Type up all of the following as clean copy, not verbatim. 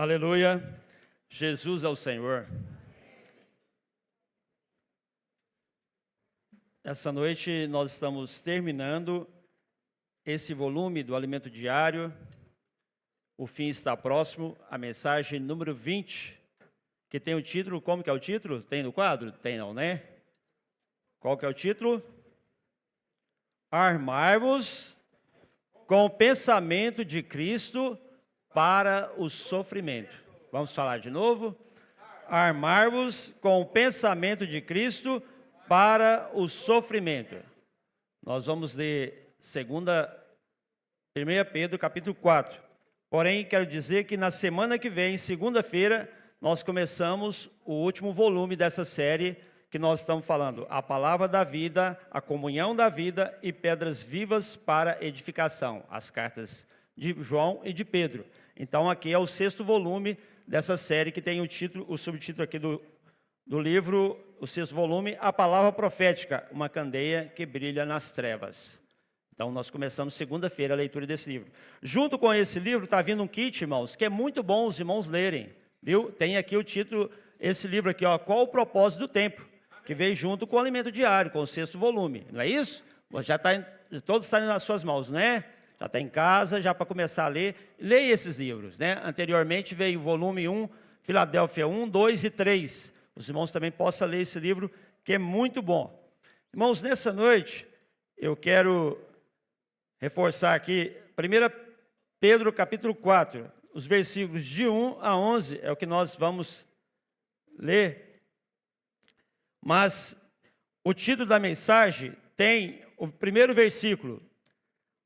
Aleluia, Jesus é o Senhor. Essa noite nós estamos terminando esse volume do Alimento Diário. O fim está próximo, a mensagem número 20, que tem o título, como que é o título? Tem no quadro? Tem não, né? Qual que é o título? Armai-vos com o pensamento de Cristo para o sofrimento. Vamos falar de novo? Armar-vos com o pensamento de Cristo para o sofrimento. Nós vamos ler 1 Pedro capítulo 4. Porém, quero dizer que na semana que vem, segunda-feira, nós começamos o último volume dessa série que nós estamos falando, a palavra da vida, a comunhão da vida e pedras vivas para edificação, as cartas de João e de Pedro. Então aqui é o 6º volume dessa série que tem o subtítulo aqui do livro, o 6º volume, a palavra profética, uma candeia que brilha nas trevas. Então nós começamos segunda-feira a leitura desse livro. Junto com esse livro está vindo um kit, irmãos, que é muito bom os irmãos lerem, viu? Tem aqui o título, esse livro aqui, ó, Qual o Propósito do Tempo? Que veio junto com o Alimento Diário, com o 6º volume, não é isso? Já está, todos estão nas suas mãos, não é? Já está em casa, já para começar a ler. Leia esses livros, né? Anteriormente veio o volume 1, Filadélfia 1, 2 e 3. Os irmãos também possam ler esse livro, que é muito bom. Irmãos, nessa noite, eu quero reforçar aqui, 1 Pedro capítulo 4, os versículos de 1 a 11, é o que nós vamos ler. Mas o título da mensagem tem o primeiro versículo.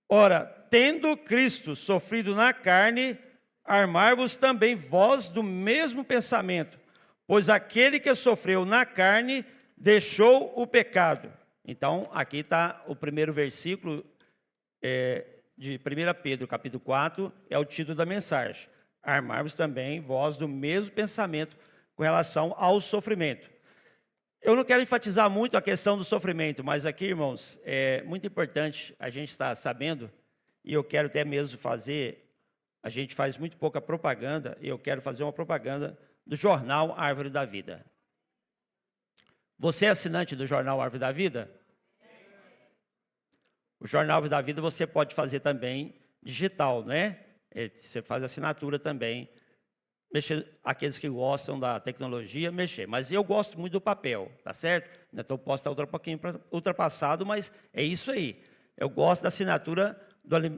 Ora, tendo Cristo sofrido na carne, armai-vos também vós do mesmo pensamento, pois aquele que sofreu na carne deixou o pecado. Então, aqui está o primeiro versículo de 1 Pedro, capítulo 4, é o título da mensagem. Armai-vos também vós do mesmo pensamento com relação ao sofrimento. Eu não quero enfatizar muito a questão do sofrimento, mas aqui, irmãos, é muito importante a gente estar sabendo, e eu quero até mesmo fazer, a gente faz muito pouca propaganda, e eu quero fazer uma propaganda do jornal Árvore da Vida. Você é assinante do jornal Árvore da Vida? O jornal Árvore da Vida você pode fazer também digital, né? Você faz assinatura também. Mexer, aqueles que gostam da tecnologia, mexer. Mas eu gosto muito do papel, tá certo? Então posso estar um pouquinho ultrapassado, mas é isso aí. Eu gosto da assinatura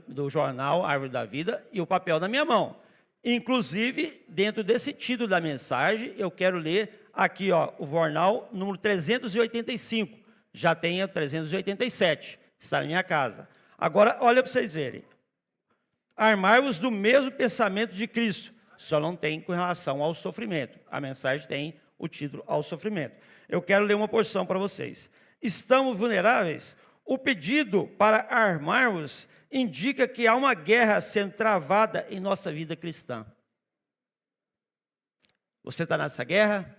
do jornal Árvore da Vida e o papel na minha mão. Inclusive, dentro desse título da mensagem, eu quero ler aqui, ó, o jornal número 385. Já tenho 387, está na minha casa. Agora, olha para vocês verem. Armai-vos do mesmo pensamento de Cristo. Só não tem com relação ao sofrimento. A mensagem tem o título ao sofrimento. Eu quero ler uma porção para vocês. Estamos vulneráveis? O pedido para armar-vos indica que há uma guerra sendo travada em nossa vida cristã. Você está nessa guerra?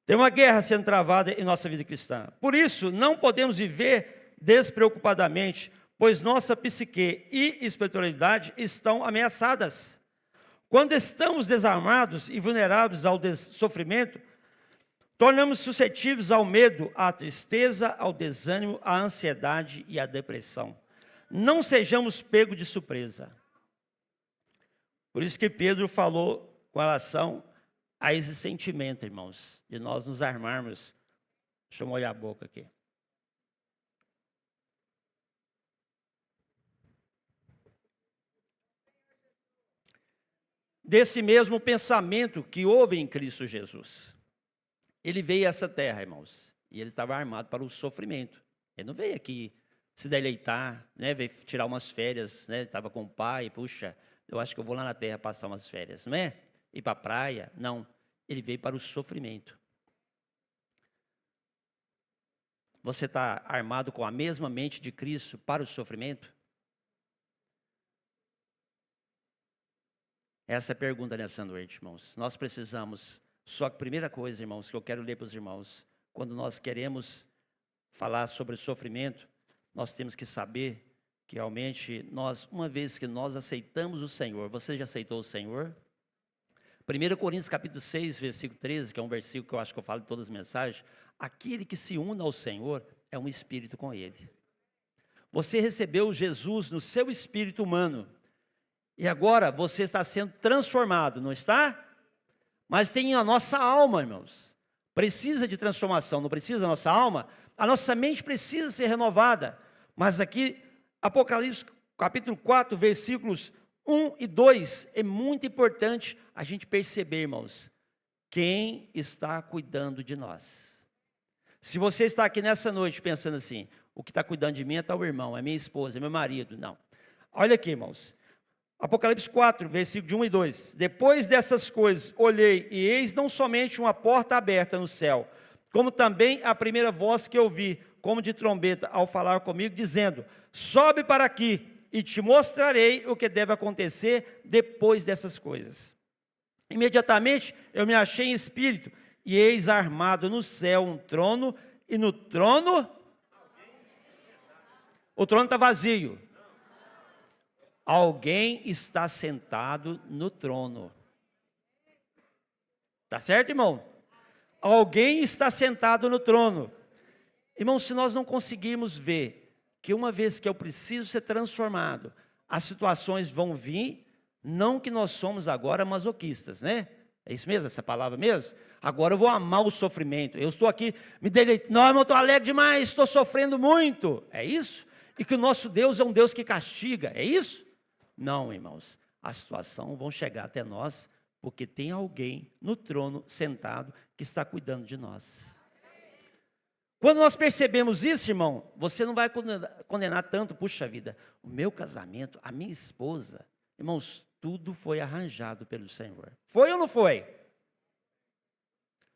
Tem uma guerra sendo travada em nossa vida cristã. Por isso, não podemos viver despreocupadamente, pois nossa psique e espiritualidade estão ameaçadas. Quando estamos desarmados e vulneráveis ao sofrimento, tornamos suscetíveis ao medo, à tristeza, ao desânimo, à ansiedade e à depressão. Não sejamos pegos de surpresa. Por isso que Pedro falou com relação a esse sentimento, irmãos, de nós nos armarmos. Deixa eu molhar a boca aqui. Desse mesmo pensamento que houve em Cristo Jesus. Ele veio a essa terra, irmãos, e ele estava armado para o sofrimento. Ele não veio aqui se deleitar, né? Veio tirar umas férias, né? Estava com o pai, puxa, eu acho que eu vou lá na terra passar umas férias, não é? Ir para a praia, não. Ele veio para o sofrimento. Você está armado com a mesma mente de Cristo para o sofrimento? Essa é a pergunta nessa noite, irmãos. Nós precisamos, só que a primeira coisa, irmãos, que eu quero ler para os irmãos, quando nós queremos falar sobre sofrimento, nós temos que saber que realmente nós, uma vez que nós aceitamos o Senhor, você já aceitou o Senhor? 1 Coríntios capítulo 6, versículo 13, que é um versículo que eu acho que eu falo em todas as mensagens. Aquele que se une ao Senhor é um espírito com Ele. Você recebeu Jesus no seu espírito humano. E agora você está sendo transformado, não está? Mas tem a nossa alma, irmãos. Precisa de transformação, não precisa a nossa alma? A nossa mente precisa ser renovada. Mas aqui, Apocalipse capítulo 4, versículos 1 e 2, é muito importante a gente perceber, irmãos, quem está cuidando de nós. Se você está aqui nessa noite pensando assim, o que está cuidando de mim é tal irmão, é minha esposa, é meu marido, não. Olha aqui, irmãos. Apocalipse 4, versículo de 1 e 2. Depois dessas coisas, olhei, e eis não somente uma porta aberta no céu, como também a primeira voz que ouvi, como de trombeta, ao falar comigo, dizendo: sobe para aqui, e te mostrarei o que deve acontecer depois dessas coisas. Imediatamente eu me achei em espírito, e eis armado no céu um trono, e no trono, o trono está vazio. Alguém está sentado no trono. Está certo, irmão? Alguém está sentado no trono. Irmão, se nós não conseguirmos ver que uma vez que eu preciso ser transformado, as situações vão vir, não que nós somos agora masoquistas, né? É isso mesmo, essa palavra mesmo? Agora eu vou amar o sofrimento. Eu estou aqui me deleitando. Não, eu estou alegre demais, estou sofrendo muito. É isso? E que o nosso Deus é um Deus que castiga. É isso? Não, irmãos. A situação vai chegar até nós, porque tem alguém no trono sentado que está cuidando de nós. Quando nós percebemos isso, irmão, você não vai condenar tanto, puxa vida, o meu casamento, a minha esposa, irmãos, tudo foi arranjado pelo Senhor. Foi ou não foi?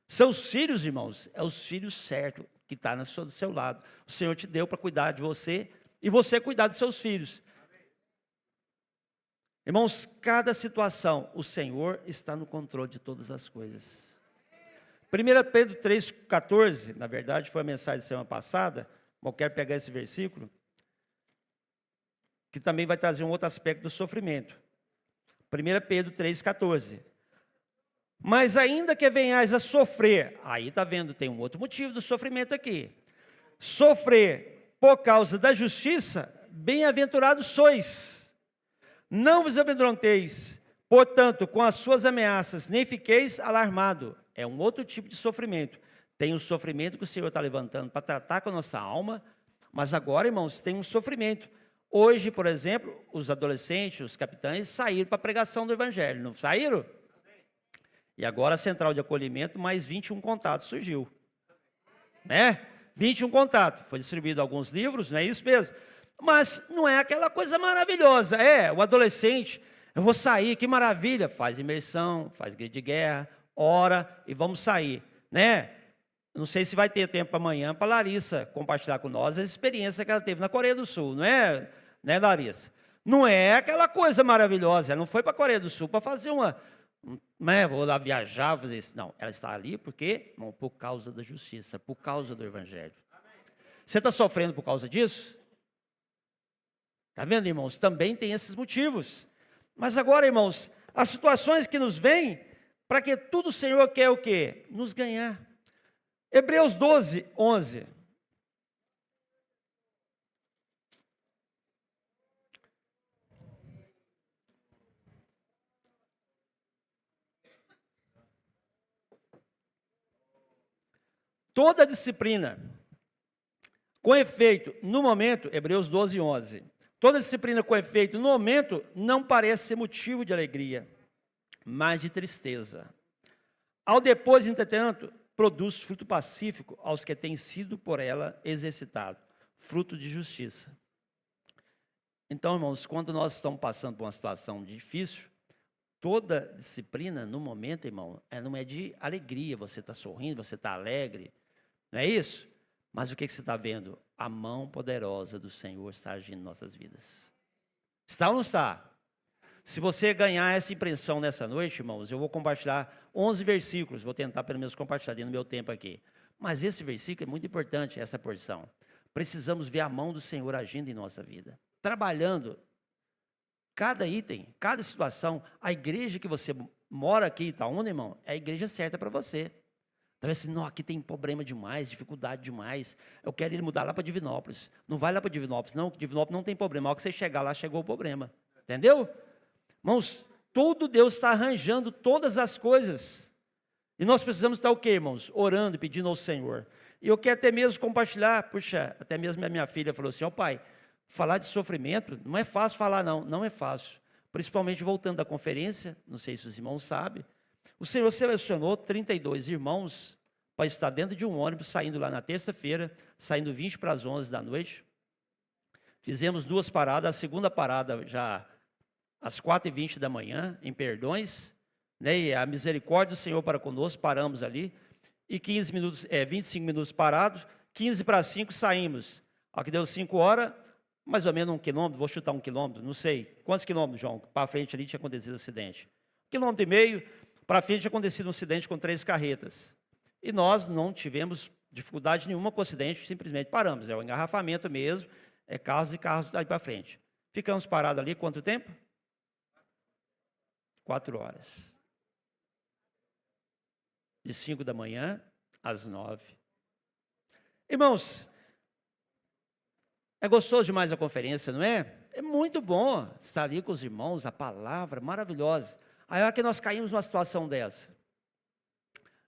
Seus filhos, irmãos, é os filhos certos que estão do seu lado. O Senhor te deu para cuidar de você e você cuidar dos seus filhos. Irmãos, cada situação, o Senhor está no controle de todas as coisas. 1 Pedro 3,14, na verdade foi a mensagem da semana passada, mas eu quero pegar esse versículo, que também vai trazer um outro aspecto do sofrimento. 1 Pedro 3,14. Mas ainda que venhais a sofrer, aí está vendo, tem um outro motivo do sofrimento aqui. Sofrer por causa da justiça, bem-aventurados sois. Não vos amedronteis, portanto, com as suas ameaças, nem fiqueis alarmado. É um outro tipo de sofrimento. Tem um sofrimento que o Senhor está levantando para tratar com a nossa alma, mas agora, irmãos, tem um sofrimento. Hoje, por exemplo, os adolescentes, os capitães, saíram para a pregação do Evangelho, não saíram? E agora a central de acolhimento, mais 21 contatos surgiu. Né? 21 contatos. Foi distribuído alguns livros, não é isso mesmo? Mas não é aquela coisa maravilhosa. É, o adolescente, eu vou sair, que maravilha. Faz imersão, faz grito de guerra, ora e vamos sair, né? Não sei se vai ter tempo amanhã para Larissa compartilhar com nós a experiência que ela teve na Coreia do Sul, não é, né, Larissa? Não é aquela coisa maravilhosa, ela não foi para a Coreia do Sul para fazer né, vou lá viajar, fazer isso. Não, ela está ali porque, não, por causa da justiça, por causa do Evangelho. Você está sofrendo por causa disso? Está vendo, irmãos? Também tem esses motivos. Mas agora, irmãos, as situações que nos vêm, para que tudo o Senhor quer o quê? Nos ganhar. Hebreus 12, 11. Toda disciplina, com efeito, no momento, Hebreus 12, 11. Toda disciplina com efeito, no momento, não parece ser motivo de alegria, mas de tristeza. Ao depois, entretanto, produz fruto pacífico aos que têm sido por ela exercitado, fruto de justiça. Então, irmãos, quando nós estamos passando por uma situação difícil, toda disciplina, no momento, irmão, não é de alegria, você está sorrindo, você está alegre, não é isso? Mas o que você está vendo? A mão poderosa do Senhor está agindo em nossas vidas. Está ou não está? Se você ganhar essa impressão nessa noite, irmãos, eu vou compartilhar 11 versículos, vou tentar pelo menos compartilhar dentro do meu tempo aqui. Mas esse versículo é muito importante, essa porção. Precisamos ver a mão do Senhor agindo em nossa vida. Trabalhando cada item, cada situação, a igreja que você mora aqui em Itaúna, irmão, é a igreja certa para você. Talvez assim, não, aqui tem problema demais, dificuldade demais, eu quero ir mudar lá para Divinópolis. Não vai lá para Divinópolis, não, que Divinópolis não tem problema. A hora que você chegar lá, chegou o problema. Entendeu? Irmãos, tudo Deus está arranjando todas as coisas. E nós precisamos estar o quê, irmãos? Orando e pedindo ao Senhor. E eu quero até mesmo compartilhar, puxa, até mesmo a minha filha falou assim, ó pai, falar de sofrimento, não é fácil falar não, não é fácil. Principalmente voltando da conferência, não sei se os irmãos sabem, o Senhor selecionou 32 irmãos para estar dentro de um ônibus, saindo lá na terça-feira, saindo 20 para as 11 da noite. Fizemos 2 paradas, a segunda parada já às 4h20 da manhã, em Perdões, né, e a misericórdia do Senhor para conosco, paramos ali, e 25 minutos parados, 15 para 5 saímos. Ao que deu 5 horas, mais ou menos 1 quilômetro, vou chutar 1 quilômetro, não sei. Quantos quilômetros, João? Para frente ali tinha acontecido um acidente. 1,5 quilômetro, para frente tinha acontecido um acidente com 3 carretas. E nós não tivemos dificuldade nenhuma com o acidente, simplesmente paramos. É o engarrafamento mesmo, é carros e carros daí para frente. Ficamos parados ali, quanto tempo? 4 horas. De 5 da manhã às 9. Irmãos, é gostoso demais a conferência, não é? É muito bom estar ali com os irmãos, a palavra maravilhosa. Aí é que nós caímos numa situação dessa.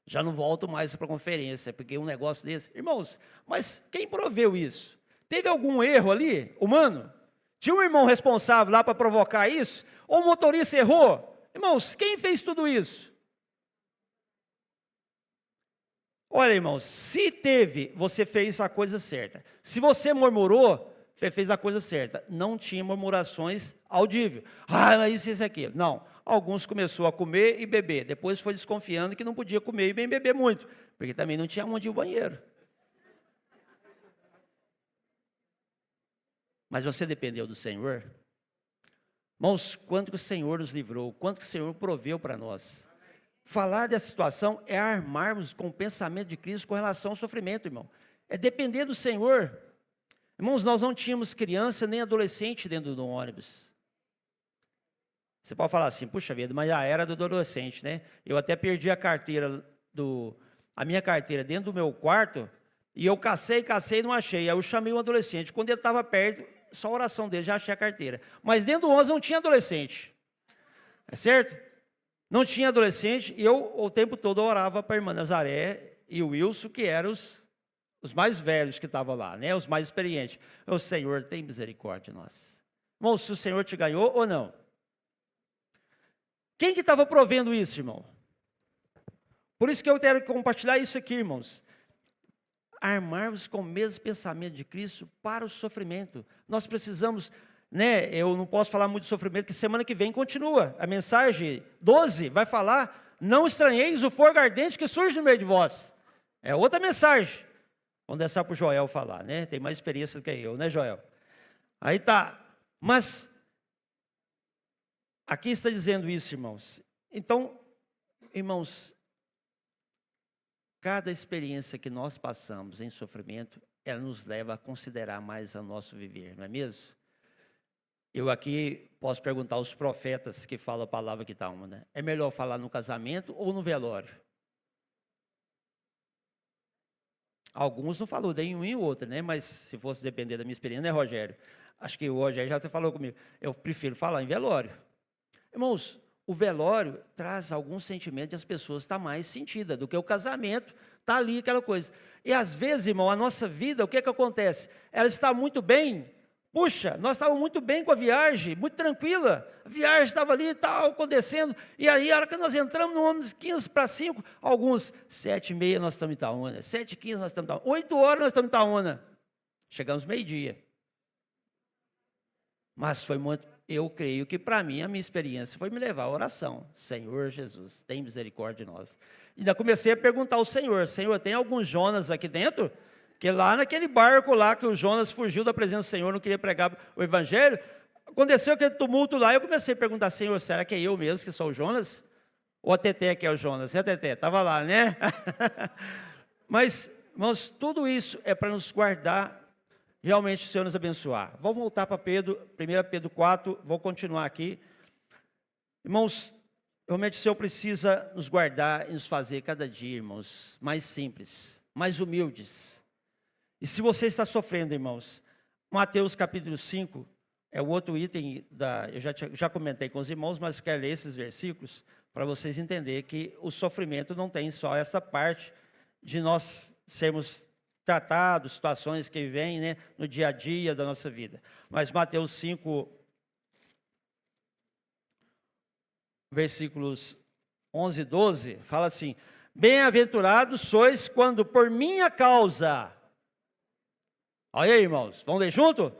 Já não volto mais para a conferência, porque um negócio desse... Irmãos, mas quem proveu isso? Teve algum erro ali, humano? Tinha um irmão responsável lá para provocar isso? Ou o motorista errou? Irmãos, quem fez tudo isso? Olha, irmãos, se teve, você fez a coisa certa. Se você murmurou, você fez a coisa certa. Não tinha murmurações audíveis. Ah, mas isso aqui. Não. Alguns começou a comer e beber. Depois foi desconfiando que não podia comer e bem beber muito. Porque também não tinha onde ir ao banheiro. Mas você dependeu do Senhor? Irmãos, quanto que o Senhor nos livrou? Quanto que o Senhor proveu para nós? Falar dessa situação é armarmos com o pensamento de Cristo com relação ao sofrimento, irmão. É depender do Senhor. Irmãos, nós não tínhamos criança nem adolescente dentro do ônibus. Você pode falar assim, puxa vida, mas já era do adolescente, né? Eu até perdi a carteira, a minha carteira dentro do meu quarto, e eu cacei e não achei. Aí eu chamei um adolescente. Quando ele estava perto, só a oração dele, já achei a carteira. Mas dentro do ônibus não tinha adolescente. É certo? Não tinha adolescente, e eu o tempo todo orava para a irmã Nazaré e o Wilson, que eram os mais velhos que estavam lá, né? Os mais experientes. O Senhor, tem misericórdia de nós. Irmão, se o Senhor te ganhou ou não? Quem que estava provendo isso, irmão? Por isso que eu quero compartilhar isso aqui, irmãos. Armarmos com o mesmo pensamento de Cristo para o sofrimento. Nós precisamos... Né, eu não posso falar muito de sofrimento, que semana que vem continua. A mensagem 12 vai falar, não estranheis o fogo ardente que surge no meio de vós. É outra mensagem. Vamos deixar para o Joel falar, né? Tem mais experiência do que eu, né, Joel? Aí tá. Mas, aqui está dizendo isso, irmãos. Então, irmãos, cada experiência que nós passamos em sofrimento, ela nos leva a considerar mais o nosso viver, não é mesmo? Eu aqui posso perguntar aos profetas que falam a palavra que está uma, né? É melhor falar no casamento ou no velório? Alguns não falou nem um e o outro, né? Mas se fosse depender da minha experiência, né, Rogério? Acho que o Rogério já até falou comigo. Eu prefiro falar em velório. Irmãos, o velório traz algum sentimento de as pessoas estar mais sentida do que o casamento, está ali aquela coisa. E às vezes, irmão, a nossa vida, o que que acontece? Ela está muito bem. Puxa, nós estávamos muito bem com a viagem, muito tranquila. A viagem estava ali e tal, acontecendo. E aí, a hora que nós entramos no ônibus 15 para 5, alguns 7h30 nós estamos em Itaúna, 7h15 nós estamos em Itaúna, 8 horas nós estamos em Itaúna. Chegamos meio-dia. Mas foi muito, eu creio que para mim, a minha experiência foi me levar à oração. Senhor Jesus, tem misericórdia de nós. E ainda comecei a perguntar ao Senhor, Senhor, tem alguns Jonas aqui dentro? Que lá naquele barco lá que o Jonas fugiu da presença do Senhor, não queria pregar o evangelho, aconteceu aquele tumulto lá, eu comecei a perguntar, Senhor, será que é eu mesmo que sou o Jonas? Ou a Teté que é o Jonas? É a Teté, estava lá, né? Mas, irmãos, tudo isso é para nos guardar, realmente o Senhor nos abençoar. Vou voltar para Pedro, 1 Pedro 4, vou continuar aqui. Irmãos, realmente o Senhor precisa nos guardar e nos fazer cada dia, irmãos, mais simples, mais humildes. E se você está sofrendo, irmãos, Mateus capítulo 5 é o outro item, eu já comentei com os irmãos, mas quero ler esses versículos para vocês entenderem que o sofrimento não tem só essa parte de nós sermos tratados, situações que vêm, né, no dia a dia da nossa vida. Mas Mateus 5, versículos 11 e 12, fala assim: bem-aventurados sois quando por minha causa... Olha aí, irmãos, vamos ler junto?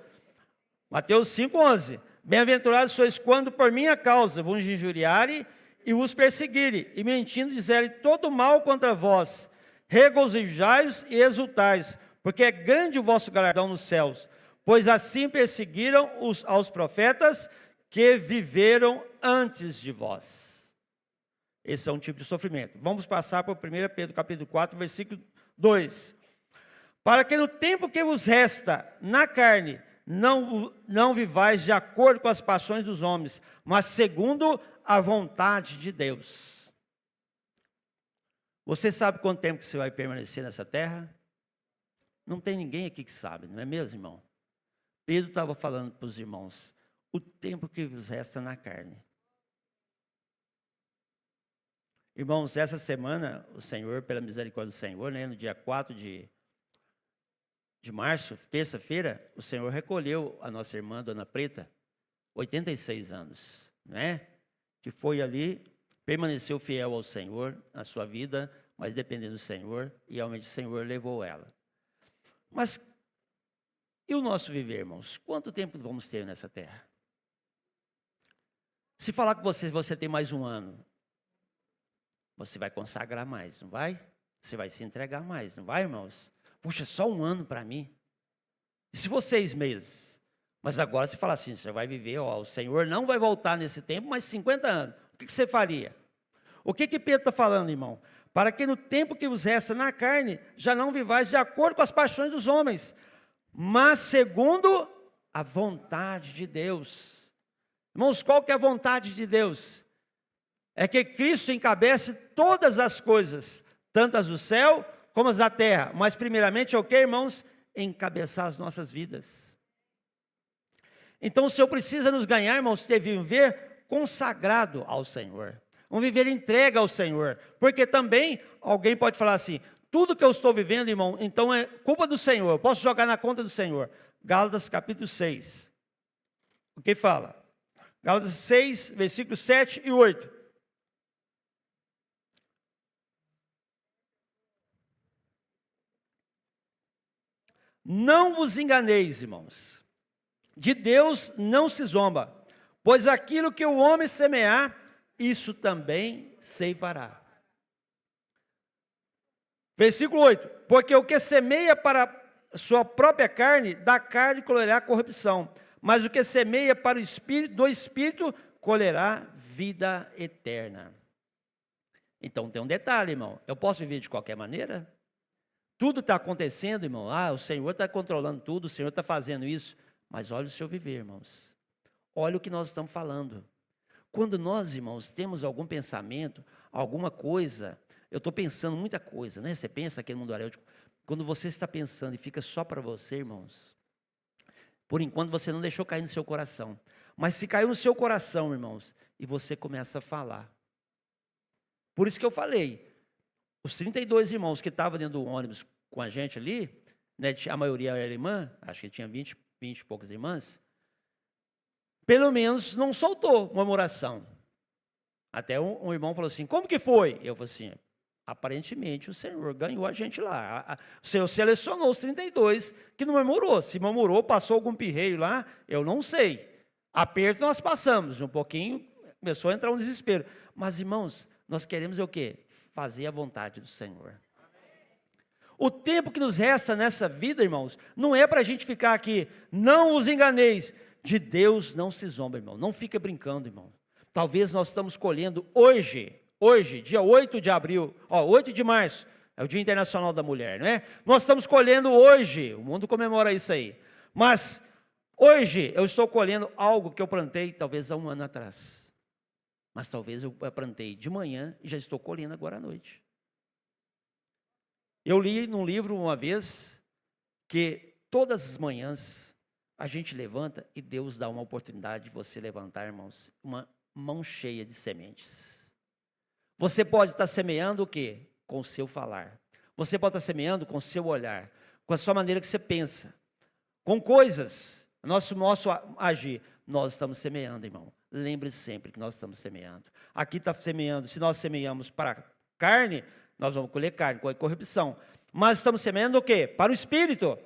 Mateus 5:11. Bem-aventurados sois quando por minha causa vos injuriarem e vos perseguirem, e mentindo dizerem todo mal contra vós. Regozijai-vos e exultais, porque é grande o vosso galardão nos céus, pois assim perseguiram aos profetas que viveram antes de vós. Esse é um tipo de sofrimento. Vamos passar para 1 Pedro capítulo 4, versículo 2. Para que no tempo que vos resta na carne, não vivais de acordo com as paixões dos homens, mas segundo a vontade de Deus. Você sabe quanto tempo que você vai permanecer nessa terra? Não tem ninguém aqui que sabe, não é mesmo, irmão? Pedro estava falando para os irmãos, o tempo que vos resta na carne. Irmãos, essa semana, o Senhor, pela misericórdia do Senhor, né, no dia 4 de março, terça-feira, o Senhor recolheu a nossa irmã, Dona Preta, 86 anos, né? Que foi ali, permaneceu fiel ao Senhor na sua vida, mas dependendo do Senhor, e realmente o Senhor levou ela. Mas, e o nosso viver, irmãos? Quanto tempo vamos ter nessa terra? Se falar com você tem mais um ano, você vai consagrar mais, não vai? Você vai se entregar mais, não vai, irmãos? Puxa, só um ano para mim. E se for 6 meses? Mas agora você fala assim, você vai viver, ó, o Senhor não vai voltar nesse tempo, mas 50 anos. O que você faria? O que Pedro está falando, irmão? Para que no tempo que vos resta na carne, já não vivais de acordo com as paixões dos homens, mas segundo a vontade de Deus. Irmãos, qual que é a vontade de Deus? É que Cristo encabece todas as coisas, tanto as do céu como as da terra, mas primeiramente é o que, irmãos? Encabeçar as nossas vidas. Então o Senhor precisa nos ganhar, irmãos, ter viver consagrado ao Senhor, um viver entregue ao Senhor, porque também alguém pode falar assim, tudo que eu estou vivendo, irmão, então é culpa do Senhor, eu posso jogar na conta do Senhor. Gálatas capítulo 6, o que fala? Gálatas 6, versículos 7 e 8. Não vos enganeis, irmãos, de Deus não se zomba, pois aquilo que o homem semear, isso também ceifará. Versículo 8, porque o que semeia para sua própria carne, da carne colherá corrupção, mas o que semeia para o Espírito, do Espírito, colherá vida eterna. Então tem um detalhe, irmão, eu posso viver de qualquer maneira? Tudo está acontecendo, irmão. O Senhor está controlando tudo, o Senhor está fazendo isso. Mas olha o seu viver, irmãos. Olha o que nós estamos falando. Quando nós, irmãos, temos algum pensamento, alguma coisa, eu estou pensando muita coisa, né? Você pensa aqui no mundo aréutico. Quando você está pensando e fica só para você, irmãos, por enquanto você não deixou cair no seu coração. Mas se caiu no seu coração, irmãos, e você começa a falar. Por isso que eu falei. Os 32 irmãos que estavam dentro do ônibus com a gente ali, né, a maioria era irmã, acho que tinha 20 e poucas irmãs, pelo menos não soltou uma oração. Até um irmão falou assim, como que foi? Eu falei assim, aparentemente o Senhor ganhou a gente lá. O Senhor selecionou os 32 que não murmurou. Se murmurou, passou algum pirreio lá, eu não sei. Aperto nós passamos, um pouquinho começou a entrar um desespero. Mas irmãos, nós queremos o quê? Fazer a vontade do Senhor. O tempo que nos resta nessa vida, irmãos, não é para a gente ficar aqui, não os enganeis, de Deus não se zomba, irmão, não fica brincando, irmão. Talvez nós estamos colhendo hoje, dia 8 de abril, 8 de março, é o Dia Internacional da Mulher, não é? Nós estamos colhendo hoje, o mundo comemora isso aí, mas hoje eu estou colhendo algo que eu plantei talvez há um ano atrás. mas talvez eu plantei de manhã e já estou colhendo agora à noite. Eu li num livro uma vez que todas as manhãs a gente levanta e Deus dá uma oportunidade de você levantar, irmãos, uma mão cheia de sementes. Você pode estar semeando o quê? Com o seu falar. Você pode estar semeando com o seu olhar, com a sua maneira que você pensa, com coisas, nosso agir. Nós estamos semeando, irmão. Lembre-se sempre que nós estamos semeando. Aqui está semeando, se nós semeamos para carne, nós vamos colher carne, colher corrupção. Mas estamos semeando o quê? Para o Espírito.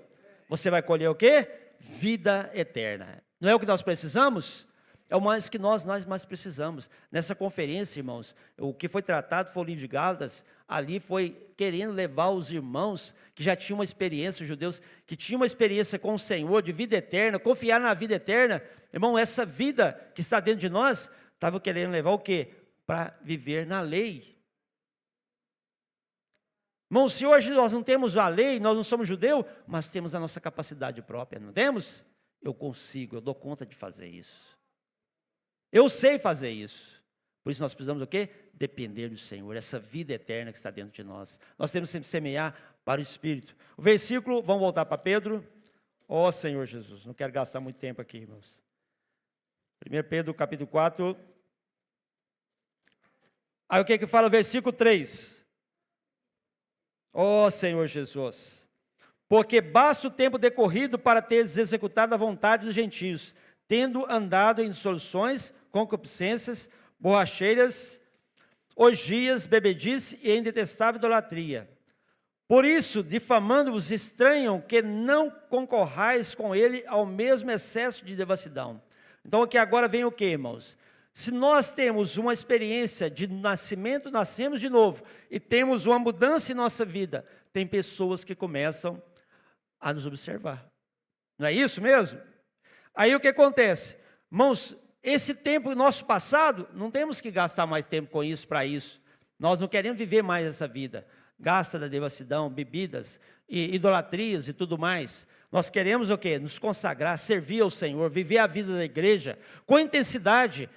Você vai colher o quê? Vida eterna. Não é o que nós precisamos? É o mais que nós mais precisamos. Nessa conferência, irmãos, o que foi tratado foi o livro de Gálatas. Ali foi querendo levar os irmãos que já tinham uma experiência, os judeus, que tinham uma experiência com o Senhor, de vida eterna, confiar na vida eterna. Irmão, essa vida que está dentro de nós, estava querendo levar o quê? Para viver na lei. Irmão, se hoje nós não temos a lei, nós não somos judeus, mas temos a nossa capacidade própria, não temos? Eu consigo, eu dou conta de fazer isso. Eu sei fazer isso. Por isso nós precisamos o quê? Depender do Senhor, essa vida eterna que está dentro de nós. Nós temos que semear para o Espírito. O versículo, vamos voltar para Pedro. Ó Senhor Jesus, não quero gastar muito tempo aqui, irmãos. 1 Pedro capítulo 4. Aí o que fala o versículo 3? Ó Senhor Jesus, porque basta o tempo decorrido para teres executado a vontade dos gentios, tendo andado em dissoluções, concupiscências, borracheiras, orgias, bebedice e em detestável idolatria. Por isso, difamando-vos, estranham que não concorrais com ele ao mesmo excesso de devassidão. Então aqui agora vem o que, irmãos? Se nós temos uma experiência de nascimento, nascemos de novo, e temos uma mudança em nossa vida, tem pessoas que começam a nos observar. Não é isso mesmo? Aí o que acontece? Irmãos, esse tempo nosso passado, não temos que gastar mais tempo com isso, para isso. Nós não queremos viver mais essa vida. Gasta da devassidão, bebidas, e idolatrias e tudo mais. Nós queremos o quê? Nos consagrar, servir ao Senhor, viver a vida da igreja com intensidade,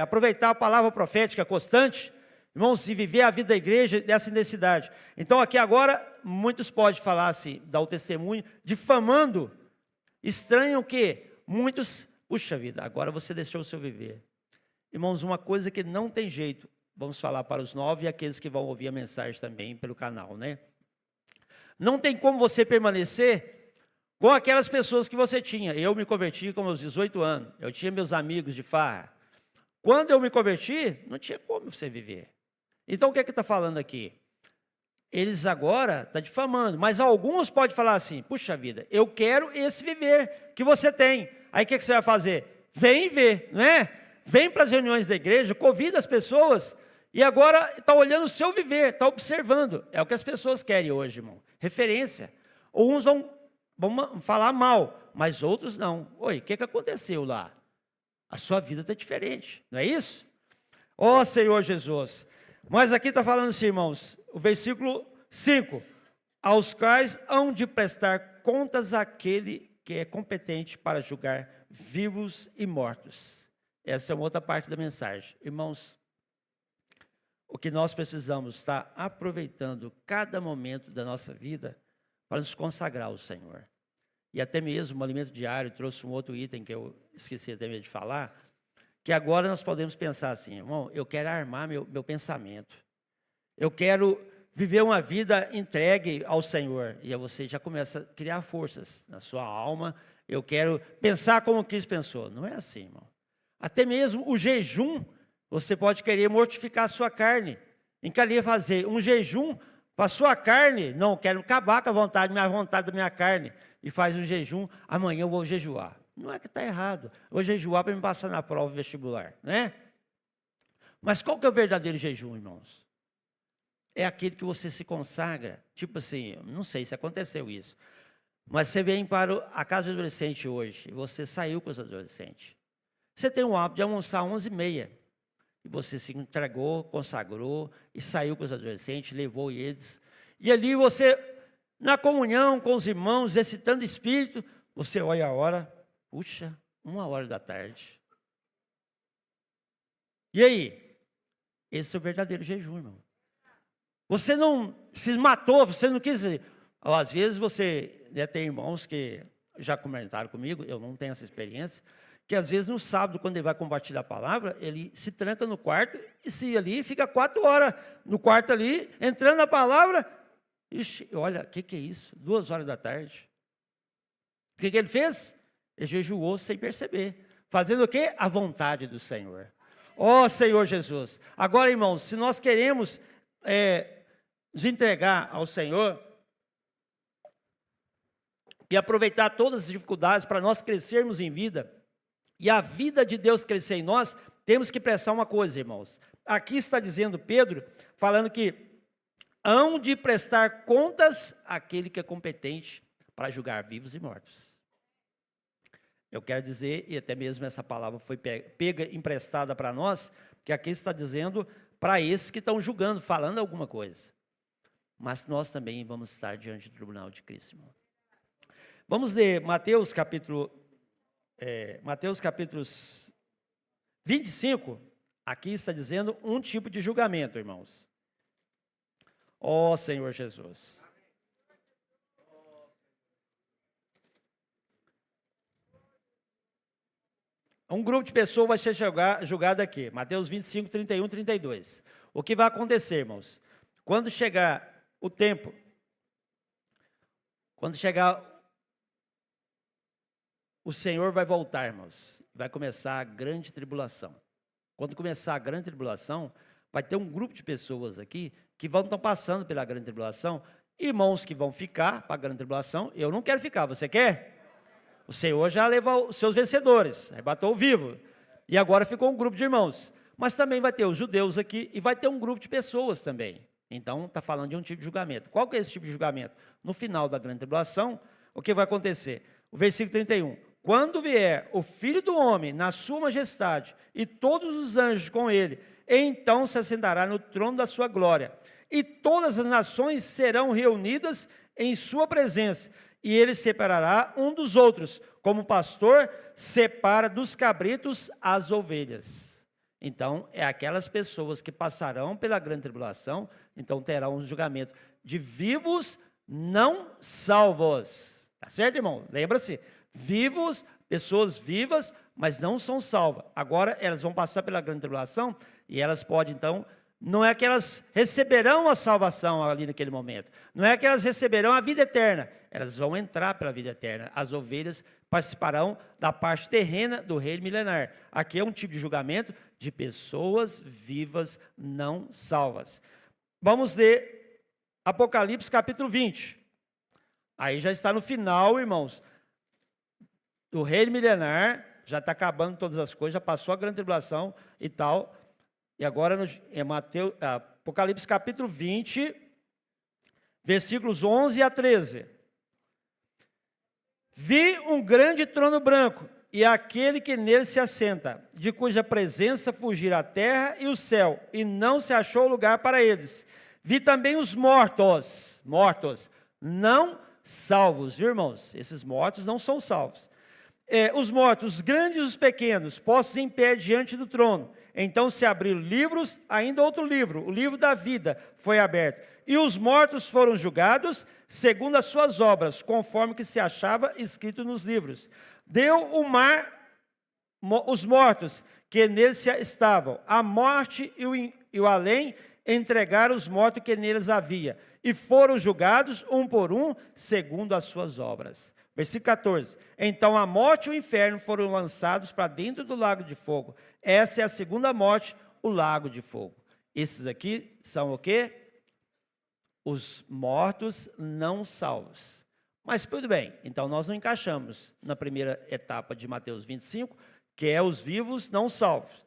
aproveitar a palavra profética constante, irmãos, e viver a vida da igreja dessa intensidade. Então aqui agora, muitos podem falar assim, dar o testemunho, difamando, estranham que muitos, puxa vida, agora você deixou o seu viver. Irmãos, uma coisa que não tem jeito, vamos falar para os novos e aqueles que vão ouvir a mensagem também pelo canal, né? Não tem como você permanecer com aquelas pessoas que você tinha. Eu me converti com meus 18 anos. Eu tinha meus amigos de farra. Quando eu me converti, não tinha como você viver. Então, o que é que está falando aqui? Eles agora estão difamando. Mas alguns podem falar assim, puxa vida, eu quero esse viver que você tem. Aí o que é que você vai fazer? Vem ver, não é? Vem para as reuniões da igreja, convida as pessoas. E agora está olhando o seu viver, está observando. É o que as pessoas querem hoje, irmão. Referência. Uns vão falar mal, mas outros não. Oi, o que aconteceu lá? A sua vida está diferente, não é isso? Ó Senhor Jesus. Mas aqui está falando assim, irmãos, o versículo 5. Aos quais hão de prestar contas àquele que é competente para julgar vivos e mortos. Essa é uma outra parte da mensagem. Irmãos, o que nós precisamos estar aproveitando cada momento da nossa vida para nos consagrar ao Senhor. E até mesmo o alimento diário trouxe um outro item que eu esqueci até mesmo de falar, que agora nós podemos pensar assim, irmão, eu quero armar meu pensamento. Eu quero viver uma vida entregue ao Senhor. E aí você já começa a criar forças na sua alma. Eu quero pensar como Cristo pensou. Não é assim, irmão. Até mesmo o jejum, você pode querer mortificar a sua carne. Querer fazer um jejum para a sua carne. Não, quero acabar com minha vontade da minha carne. E faz um jejum, amanhã eu vou jejuar. Não é que está errado. Eu vou jejuar para me passar na prova vestibular, né? Mas qual que é o verdadeiro jejum, irmãos? É aquele que você se consagra. Tipo assim, não sei se aconteceu isso. Mas você vem para a casa do adolescente hoje, e você saiu com os adolescentes. Você tem o hábito de almoçar às 11h30. E você se entregou, consagrou, e saiu com os adolescentes, levou eles. E ali você, na comunhão com os irmãos, excitando o espírito, você olha a hora, puxa, 1h da tarde. E aí? Esse é o verdadeiro jejum, irmão. Você não se matou, você não quis. Às vezes você tem irmãos que já comentaram comigo, eu não tenho essa experiência, que às vezes no sábado, quando ele vai compartilhar a palavra, ele se tranca no quarto e se ali fica 4 horas no quarto ali, entrando na palavra. Ixi, olha, o que é isso? 2 horas da tarde. O que ele fez? Ele jejuou sem perceber. Fazendo o quê? A vontade do Senhor. Ó Senhor Jesus. Agora, irmãos, se nós queremos nos entregar ao Senhor e aproveitar todas as dificuldades para nós crescermos em vida, e a vida de Deus crescer em nós, temos que prestar uma coisa, irmãos. Aqui está dizendo Pedro, falando que hão de prestar contas àquele que é competente para julgar vivos e mortos. Eu quero dizer, e até mesmo essa palavra foi pega emprestada para nós, que aqui está dizendo para esses que estão julgando, falando alguma coisa. Mas nós também vamos estar diante do tribunal de Cristo, irmão. Vamos ler Mateus capítulo 25, aqui está dizendo um tipo de julgamento, irmãos. Ó Senhor Jesus. Um grupo de pessoas vai ser julgado aqui, Mateus 25, 31, 32. O que vai acontecer, irmãos? Quando chegar o tempo, quando chegar, o Senhor vai voltar, irmãos. Vai começar a grande tribulação. Quando começar a grande tribulação, vai ter um grupo de pessoas aqui que vão estar passando pela grande tribulação. Irmãos que vão ficar para a grande tribulação. Eu não quero ficar, você quer? O Senhor já levou os seus vencedores, arrebatou vivo. E agora ficou um grupo de irmãos. Mas também vai ter os judeus aqui e vai ter um grupo de pessoas também. Então, está falando de um tipo de julgamento. Qual que é esse tipo de julgamento? No final da grande tribulação, o que vai acontecer? O versículo 31. Quando vier o Filho do Homem na sua majestade e todos os anjos com ele, então se assentará no trono da sua glória. E todas as nações serão reunidas em sua presença. E ele separará um dos outros, como o pastor separa dos cabritos as ovelhas. Então, é aquelas pessoas que passarão pela grande tribulação, então terão um julgamento de vivos não salvos. Tá certo, irmão? Lembra-se? Vivos, pessoas vivas, mas não são salvas. Agora, elas vão passar pela grande tribulação e elas podem, então, não é que elas receberão a salvação ali naquele momento. Não é que elas receberão a vida eterna. Elas vão entrar pela vida eterna. As ovelhas participarão da parte terrena do reino milenar. Aqui é um tipo de julgamento de pessoas vivas não salvas. Vamos ler Apocalipse capítulo 20. Aí já está no final, irmãos, do reino milenar. Já está acabando todas as coisas, já passou a grande tribulação e tal. E agora é Apocalipse capítulo 20, versículos 11 a 13. Vi um grande trono branco e aquele que nele se assenta, de cuja presença fugiram a terra e o céu, e não se achou lugar para eles. Vi também os mortos, não salvos, viu, irmãos? Esses mortos não são salvos. Os mortos, os grandes e os pequenos, postos em pé diante do trono. Então se abriram livros, ainda outro livro, o livro da vida foi aberto. E os mortos foram julgados segundo as suas obras, conforme que se achava escrito nos livros. Deu o mar os mortos que neles estavam, a morte e o além entregaram os mortos que neles havia, e foram julgados um por um, segundo as suas obras. Versículo 14. Então a morte e o inferno foram lançados para dentro do lago de fogo. Essa é a segunda morte, o lago de fogo. Esses aqui são o quê? Os mortos não salvos. Mas tudo bem, então nós não encaixamos na primeira etapa de Mateus 25, que é os vivos não salvos.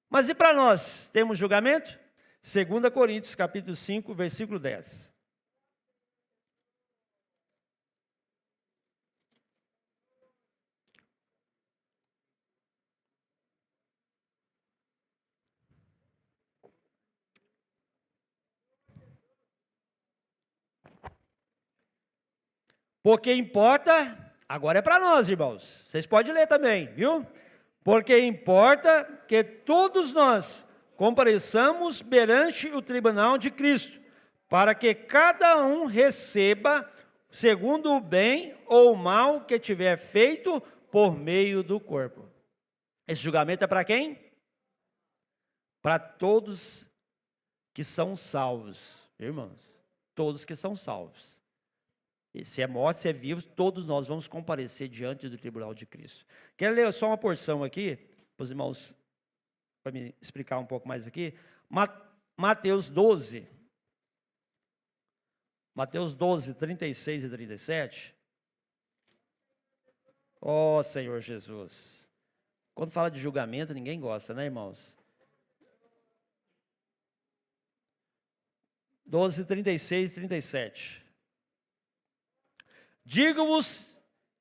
Mas e para nós, temos julgamento? 2 Coríntios capítulo 5, versículo 10. Porque importa, agora é para nós, irmãos. Vocês podem ler também, viu? Porque importa que todos nós compareçamos perante o tribunal de Cristo, para que cada um receba segundo o bem ou o mal que tiver feito por meio do corpo. Esse julgamento é para quem? Para todos que são salvos, irmãos. Todos que são salvos. E se é morto, se é vivo, todos nós vamos comparecer diante do tribunal de Cristo. Quero ler só uma porção aqui, para os irmãos, para me explicar um pouco mais aqui. Mateus 12. Mateus 12, 36 e 37. Ó Senhor Jesus. Quando fala de julgamento, ninguém gosta, né, irmãos? 12, 36 e 37. Digo-vos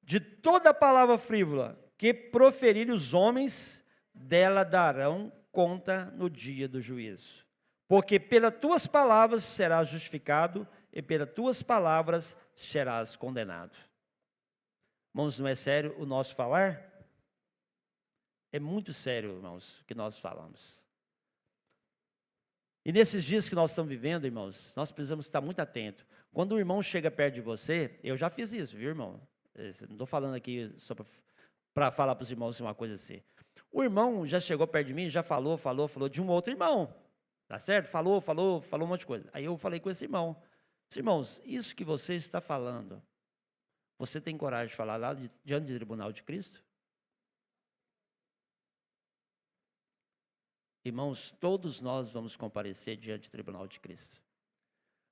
de toda palavra frívola que proferirem os homens, dela darão conta no dia do juízo. Porque pelas tuas palavras serás justificado, e pelas tuas palavras serás condenado. Irmãos, não é sério o nosso falar? É muito sério, irmãos, o que nós falamos. E nesses dias que nós estamos vivendo, irmãos, nós precisamos estar muito atentos. Quando o irmão chega perto de você, eu já fiz isso, viu, irmão? Não estou falando aqui só para falar para os irmãos uma coisa assim. O irmão já chegou perto de mim, já falou de um outro irmão, tá certo? Falou um monte de coisa. Aí eu falei com esse irmão. Irmãos, isso que você está falando, você tem coragem de falar lá diante do tribunal de Cristo? Irmãos, todos nós vamos comparecer diante do tribunal de Cristo.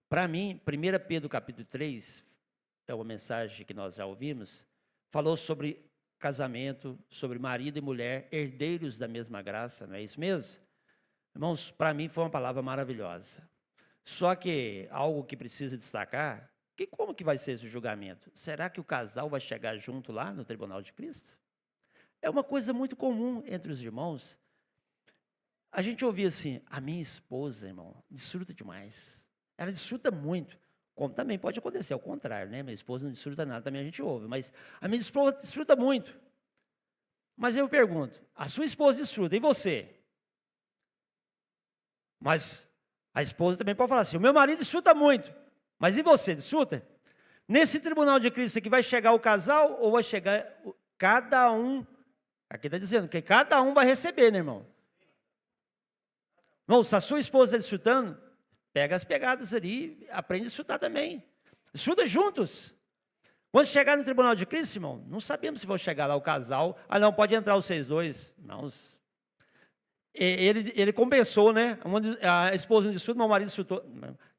Para mim, 1 Pedro capítulo 3, é uma mensagem que nós já ouvimos, falou sobre casamento, sobre marido e mulher, herdeiros da mesma graça, não é isso mesmo? Irmãos, para mim foi uma palavra maravilhosa. Só que algo que precisa destacar, como que vai ser esse julgamento? Será que o casal vai chegar junto lá no tribunal de Cristo? É uma coisa muito comum entre os irmãos. A gente ouvia assim, a minha esposa, irmão, desfruta demais. Ela desfruta muito. Como também pode acontecer, ao contrário, né? Minha esposa não desfruta nada, também a gente ouve. Mas a minha esposa desfruta muito. Mas eu pergunto, a sua esposa desfruta, e você? Mas a esposa também pode falar assim, o meu marido desfruta muito, mas e você, desfruta? Nesse tribunal de Cristo aqui vai chegar o casal ou vai chegar cada um? Aqui está dizendo que cada um vai receber, né, irmão? Irmão, se a sua esposa está desfrutando, pega as pegadas ali, aprende a desfrutar também. Desfruta juntos. Quando chegar no tribunal de Cristo, irmão, não sabemos se vão chegar lá o casal. Ah, não, pode entrar vocês dois. Irmãos, ele compensou, né? A esposa não desfruta, meu marido desfrutou.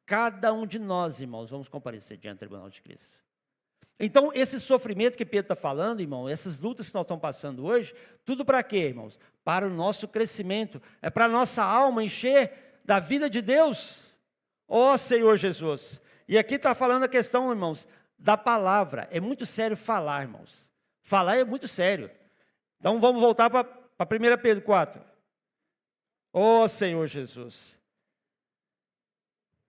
Cada um de nós, irmãos, vamos comparecer diante do tribunal de Cristo. Então, esse sofrimento que Pedro está falando, irmão, essas lutas que nós estamos passando hoje, tudo para quê, irmãos? Para o nosso crescimento, é para a nossa alma encher da vida de Deus. Ó Senhor Jesus. E aqui está falando a questão, irmãos, da palavra. É muito sério falar, irmãos. Falar é muito sério. Então, vamos voltar para 1 Pedro 4. Ó Senhor Jesus.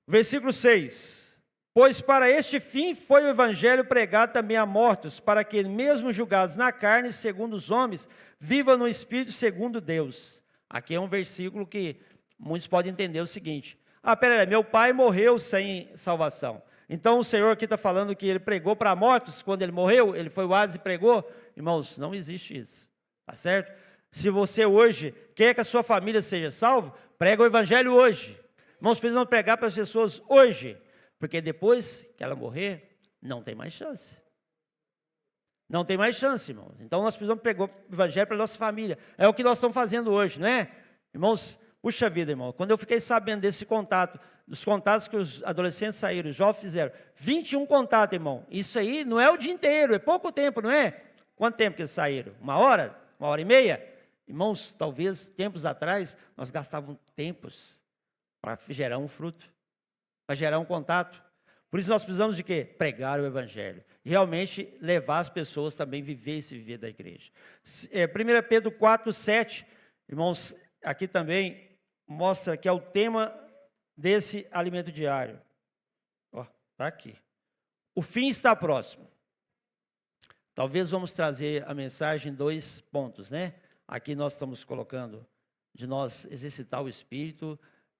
Versículo 6. Pois para este fim foi o evangelho pregado também a mortos, para que mesmo julgados na carne, segundo os homens, viva no espírito segundo Deus. Aqui é um versículo que muitos podem entender o seguinte. Peraí, meu pai morreu sem salvação. Então o Senhor aqui está falando que ele pregou para mortos, quando ele morreu, ele foi o Hades e pregou. Irmãos, não existe isso, tá certo? Se você hoje quer que a sua família seja salva, prega o evangelho hoje. Irmãos, precisamos pregar para as pessoas hoje, porque depois que ela morrer, não tem mais chance. Não tem mais chance, irmãos. Então nós precisamos pregar o evangelho para a nossa família. É o que nós estamos fazendo hoje, não é? Irmãos, puxa vida, irmão. Quando eu fiquei sabendo desse contato, dos contatos que os adolescentes saíram, os jovens fizeram, 21 contatos, irmão. Isso aí não é o dia inteiro, é pouco tempo, não é? Quanto tempo que eles saíram? 1 hora? 1h30? Irmãos, talvez tempos atrás, nós gastávamos tempos para gerar um fruto, para gerar um contato. Por isso nós precisamos de quê? Pregar o evangelho. E realmente levar as pessoas também a viver esse viver da igreja. 1 Pedro 4, 7, irmãos, aqui também mostra que é o tema desse alimento diário. Está aqui. O fim está próximo. Talvez vamos trazer a mensagem em 2 pontos, né? Aqui nós estamos colocando de nós exercitar o Espírito,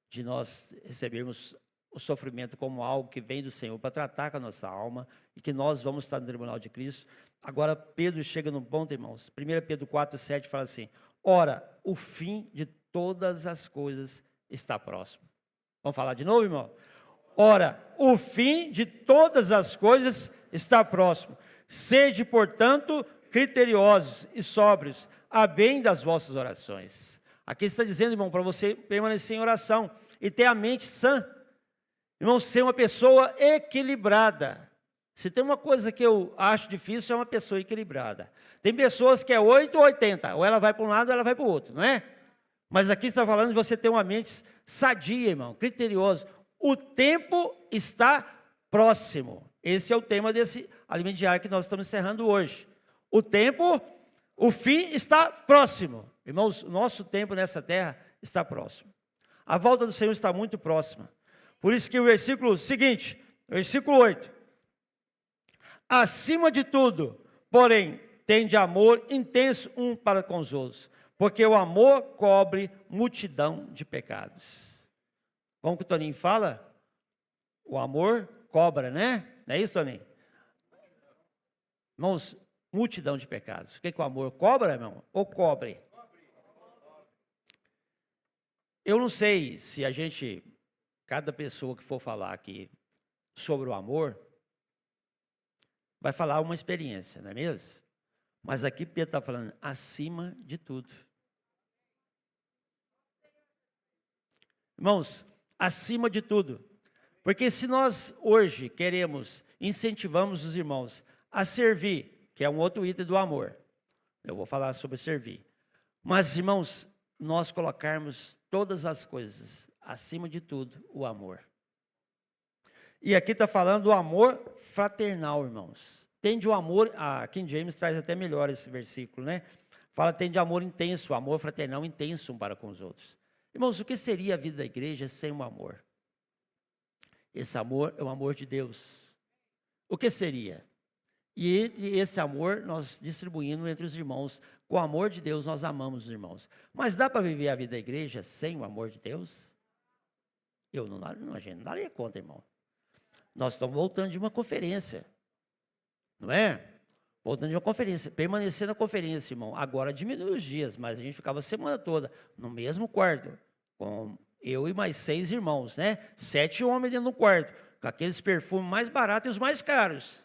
de nós recebermos o sofrimento como algo que vem do Senhor para tratar com a nossa alma, e que nós vamos estar no tribunal de Cristo. Agora, Pedro chega num ponto, irmãos, 1 Pedro 4,7 fala assim: ora, o fim de todas as coisas está próximo. Vamos falar de novo, irmão? Ora, o fim de todas as coisas está próximo. Sede, portanto, criteriosos e sóbrios, a bem das vossas orações. Aqui está dizendo, irmão, para você permanecer em oração e ter a mente sã. Irmão, ser uma pessoa equilibrada. Se tem uma coisa que eu acho difícil, é uma pessoa equilibrada. Tem pessoas que é 8 ou 80, ou ela vai para um lado ou ela vai para o outro, não é? Mas aqui está falando de você ter uma mente sadia, irmão, criterioso. O tempo está próximo. Esse é o tema desse alimento diário que nós estamos encerrando hoje. O tempo, o fim está próximo. Irmãos, o nosso tempo nessa terra está próximo. A volta do Senhor está muito próxima. Por isso que o versículo seguinte, versículo 8. Acima de tudo, porém, tende amor intenso um para com os outros, porque o amor cobre multidão de pecados. Como que o Toninho fala? O amor cobra, né? Não é isso, Toninho? Irmãos, multidão de pecados. O que o amor cobra, irmão? Ou cobre? Eu não sei se a gente, cada pessoa que for falar aqui sobre o amor, vai falar uma experiência, não é mesmo? Mas aqui Pedro está falando acima de tudo. Irmãos, acima de tudo. Porque se nós hoje queremos, incentivamos os irmãos a servir, que é um outro item do amor. Eu vou falar sobre servir. Mas, irmãos, nós colocarmos todas as coisas, acima de tudo, o amor. E aqui está falando do amor fraternal, irmãos. Tende o amor, a King James traz até melhor esse versículo, né? Fala, tende amor intenso, amor fraternal intenso um para com os outros. Irmãos, o que seria a vida da igreja sem o amor? Esse amor é o amor de Deus. O que seria? E esse amor nós distribuindo entre os irmãos. Com o amor de Deus nós amamos os irmãos. Mas dá para viver a vida da igreja sem o amor de Deus? Eu não daria conta, irmão. Nós estamos voltando de uma conferência. Não é? Voltando de uma conferência. Permanecer na conferência, irmão. Agora diminui os dias, mas a gente ficava a semana toda no mesmo quarto. Com eu e mais 6 irmãos, né? 7 homens dentro do quarto. Com aqueles perfumes mais baratos e os mais caros.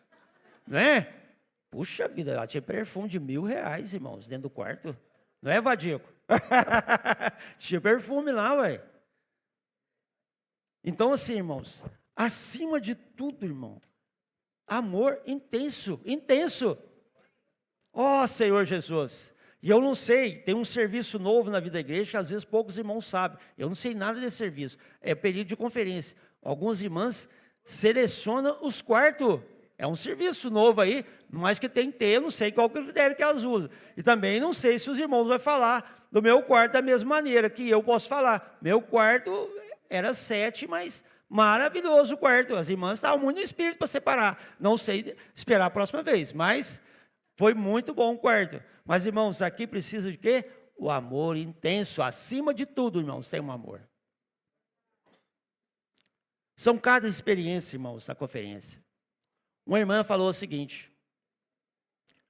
Não é? Puxa vida, ela tinha perfume de R$1.000, irmãos, dentro do quarto. Não é, Vadico? Tinha perfume lá, ué. Então, assim, irmãos, acima de tudo, irmão, amor intenso, intenso. Ó, Senhor Jesus. E eu não sei, tem um serviço novo na vida da igreja que às vezes poucos irmãos sabem. Eu não sei nada desse serviço. É período de conferência. Algumas irmãs selecionam os quartos. É um serviço novo aí, mas que tem que ter, eu não sei qual critério que elas usam. E também não sei se os irmãos vão falar do meu quarto da mesma maneira que eu posso falar. Meu quarto era 7, mas maravilhoso o quarto. As irmãs estavam muito no espírito para separar. Não sei esperar a próxima vez, mas foi muito bom o quarto. Mas, irmãos, aqui precisa de quê? O amor intenso. Acima de tudo, irmãos, tem um amor. São cada experiência, irmãos, na conferência. Uma irmã falou o seguinte,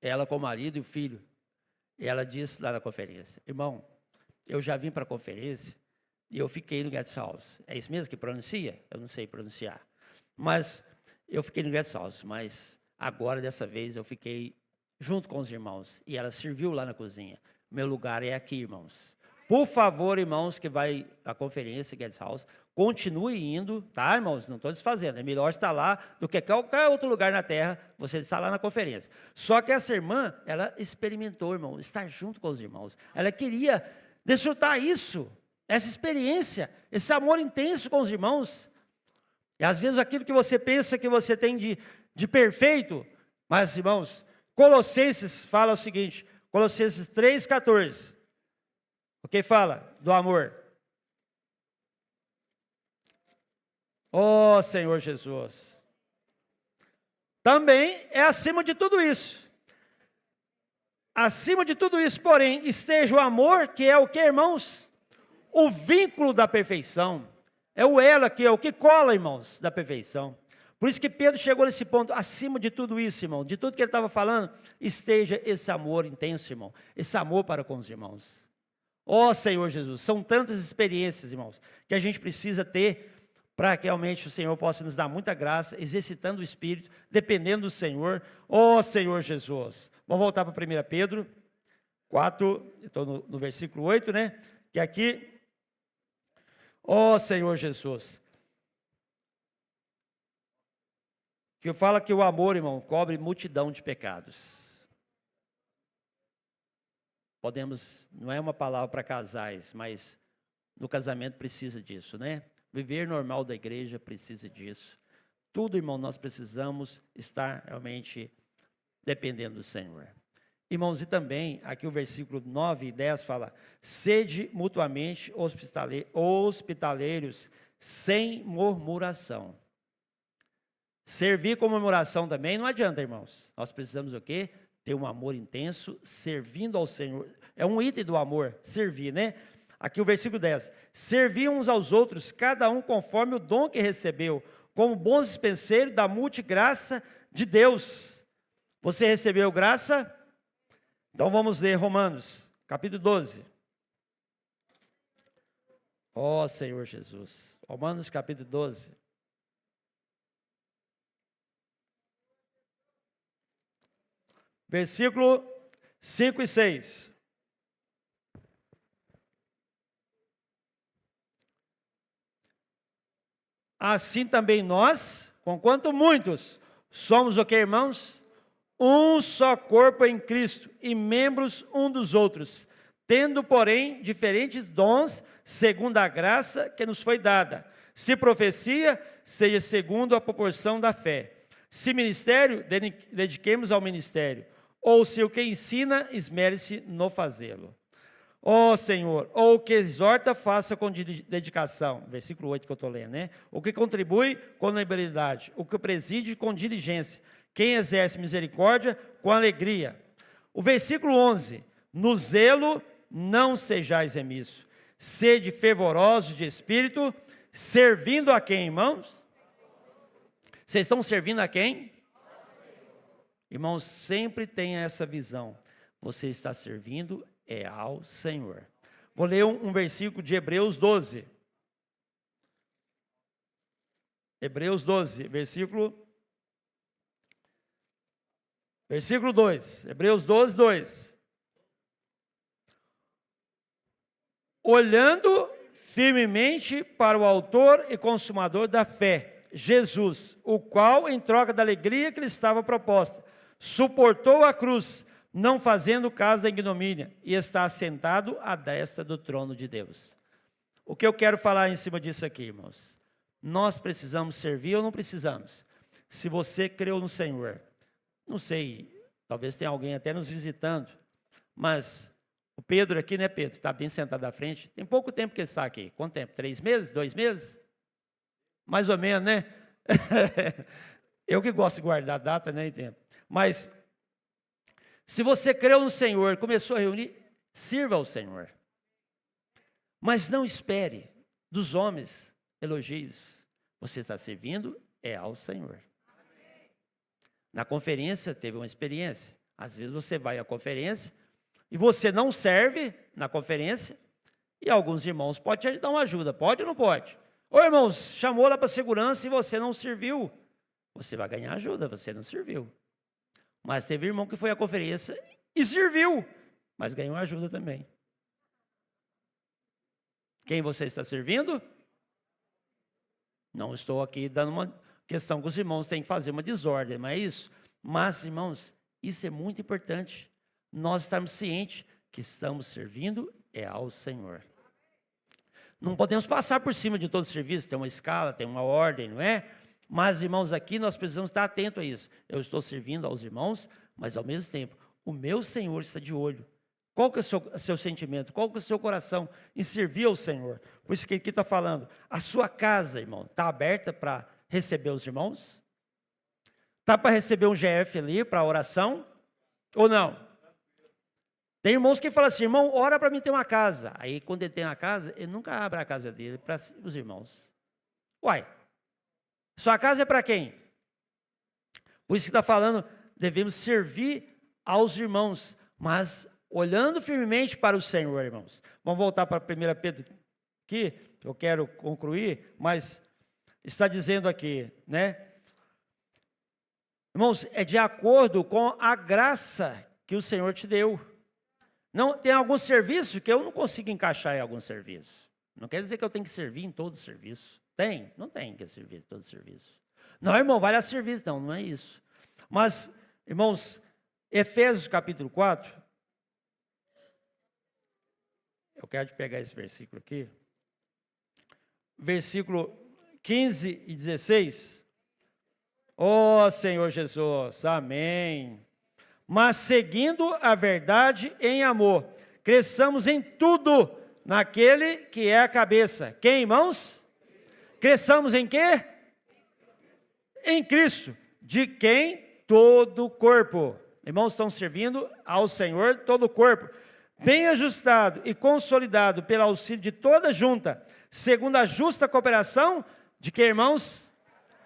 ela com o marido e o filho, e ela disse lá na conferência, irmão, eu já vim para a conferência e eu fiquei no guest house. É isso mesmo que pronuncia? Eu não sei pronunciar. Mas eu fiquei no guest house, mas agora, dessa vez, eu fiquei junto com os irmãos e ela serviu lá na cozinha. Meu lugar é aqui, irmãos. Por favor, irmãos, que vai à conferência, guest house, continue indo, tá, irmãos? Não estou desfazendo. É melhor estar lá do que qualquer outro lugar na terra, você está lá na conferência. Só que essa irmã, ela experimentou, irmão, estar junto com os irmãos. Ela queria desfrutar isso, essa experiência, esse amor intenso com os irmãos. E às vezes aquilo que você pensa que você tem de perfeito, mas, irmãos, Colossenses fala o seguinte, Colossenses 3,14. O que fala? Do amor. Oh, Senhor Jesus. Também é acima de tudo isso. Acima de tudo isso, porém, esteja o amor, que é o que, irmãos? o vínculo da perfeição. É o elo aqui, é o que cola, irmãos, da perfeição. Por isso que Pedro chegou nesse ponto, acima de tudo isso, irmão, de tudo que ele estava falando, esteja esse amor intenso, irmão, esse amor para com os irmãos. Ó Senhor Jesus, são tantas experiências, irmãos, que a gente precisa ter, para que realmente o Senhor possa nos dar muita graça, exercitando o Espírito, dependendo do Senhor. Ó Senhor Jesus. Vamos voltar para 1 Pedro 4, estou no versículo 8, né? Que aqui, ó Senhor Jesus, que fala que o amor, irmão, cobre multidão de pecados. Podemos, não é uma palavra para casais, mas no casamento precisa disso, né? Viver normal da igreja precisa disso. Tudo, irmão, nós precisamos estar realmente dependendo do Senhor. Irmãos, e também, aqui o versículo 9 e 10 fala, sede mutuamente hospitaleiros, sem murmuração. Servir com murmuração também não adianta, irmãos. Nós precisamos o quê? Ter um amor intenso, servindo ao Senhor. É um item do amor, servir, né? Aqui o versículo 10. Servir uns aos outros, cada um conforme o dom que recebeu, como bons dispenseiros da multigraça de Deus. Você recebeu graça? Então vamos ler Romanos, capítulo 12. Ó Senhor Jesus. Romanos, capítulo 12. Versículo 5 e 6. Assim também nós, conquanto muitos, somos o que, irmãos? Um só corpo em Cristo e membros um dos outros, tendo, porém, diferentes dons, segundo a graça que nos foi dada. Se profecia, seja segundo a proporção da fé. Se ministério, dediquemos ao ministério. Ou se o que ensina, esmere-se no fazê-lo. Ó Senhor, ou o que exorta, faça com dedicação. Versículo 8 que eu estou lendo, né? O que contribui com liberalidade, o que preside com diligência. Quem exerce misericórdia, com alegria. O versículo 11, no zelo não sejais remisso. Sede fervorosos de espírito, servindo a quem, irmãos? Vocês estão servindo a quem? Irmãos, sempre tenha essa visão. Você está servindo ao Senhor. Vou ler um versículo de Hebreus 12. Hebreus 12, versículo 2. Hebreus 12, 2. Olhando firmemente para o autor e consumador da fé, Jesus, o qual, em troca da alegria que lhe estava proposta, suportou a cruz, não fazendo caso da ignomínia, e está assentado à destra do trono de Deus. O que eu quero falar em cima disso aqui, irmãos? Nós precisamos servir ou não precisamos? Se você creu no Senhor, não sei, talvez tenha alguém até nos visitando, mas o Pedro aqui, né, Pedro? Está bem sentado à frente. Tem pouco tempo que ele está aqui. Quanto tempo? 3 meses? 2 meses? Mais ou menos, né? Eu que gosto de guardar data, né, e tempo. Mas se você creu no Senhor, começou a reunir, sirva ao Senhor. Mas não espere dos homens elogios. Você está servindo ao Senhor. Na conferência teve uma experiência. Às vezes você vai à conferência e você não serve na conferência e alguns irmãos podem te dar uma ajuda. Pode ou não pode? Ô irmãos, chamou lá para segurança e você não serviu. Você vai ganhar ajuda, você não serviu. Mas teve irmão que foi à conferência e serviu, mas ganhou ajuda também. Quem você está servindo? Não estou aqui dando uma questão que os irmãos têm que fazer uma desordem, não é isso? Mas, irmãos, isso é muito importante. Nós estamos cientes que estamos servindo ao Senhor. Não podemos passar por cima de todo o serviço, tem uma escala, tem uma ordem, não é? Mas, irmãos, aqui nós precisamos estar atentos a isso. Eu estou servindo aos irmãos, mas ao mesmo tempo, o meu Senhor está de olho. Qual que é o seu sentimento? Qual que é o seu coração em servir ao Senhor? Por isso que aqui está falando, a sua casa, irmão, está aberta para receber os irmãos? Está para receber um GF ali, para oração? Ou não? Tem irmãos que falam assim, irmão, ora para mim ter uma casa. Aí quando ele tem uma casa, ele nunca abre a casa dele para os irmãos. Uai, sua casa é para quem? Por isso que está falando, devemos servir aos irmãos, mas olhando firmemente para o Senhor, irmãos. Vamos voltar para 1 Pedro aqui, eu quero concluir, mas está dizendo aqui, né? Irmãos, é de acordo com a graça que o Senhor te deu. Não, tem algum serviço que eu não consigo encaixar em algum serviço. Não quer dizer que eu tenho que servir em todo serviço. Tem? Não tem que servir em todo serviço. Não, irmão, vale a serviço. Não, não é isso. Mas, irmãos, Efésios capítulo 4. Eu quero pegar esse versículo aqui. Versículo 15 e 16. Ó Senhor Jesus, amém. Mas seguindo a verdade em amor, cresçamos em tudo naquele que é a cabeça. Quem, irmãos? Cresçamos em quê? Em Cristo, de quem todo o corpo. Irmãos, estão servindo ao Senhor todo o corpo, bem ajustado e consolidado pelo auxílio de toda junta, segundo a justa cooperação de que, irmãos?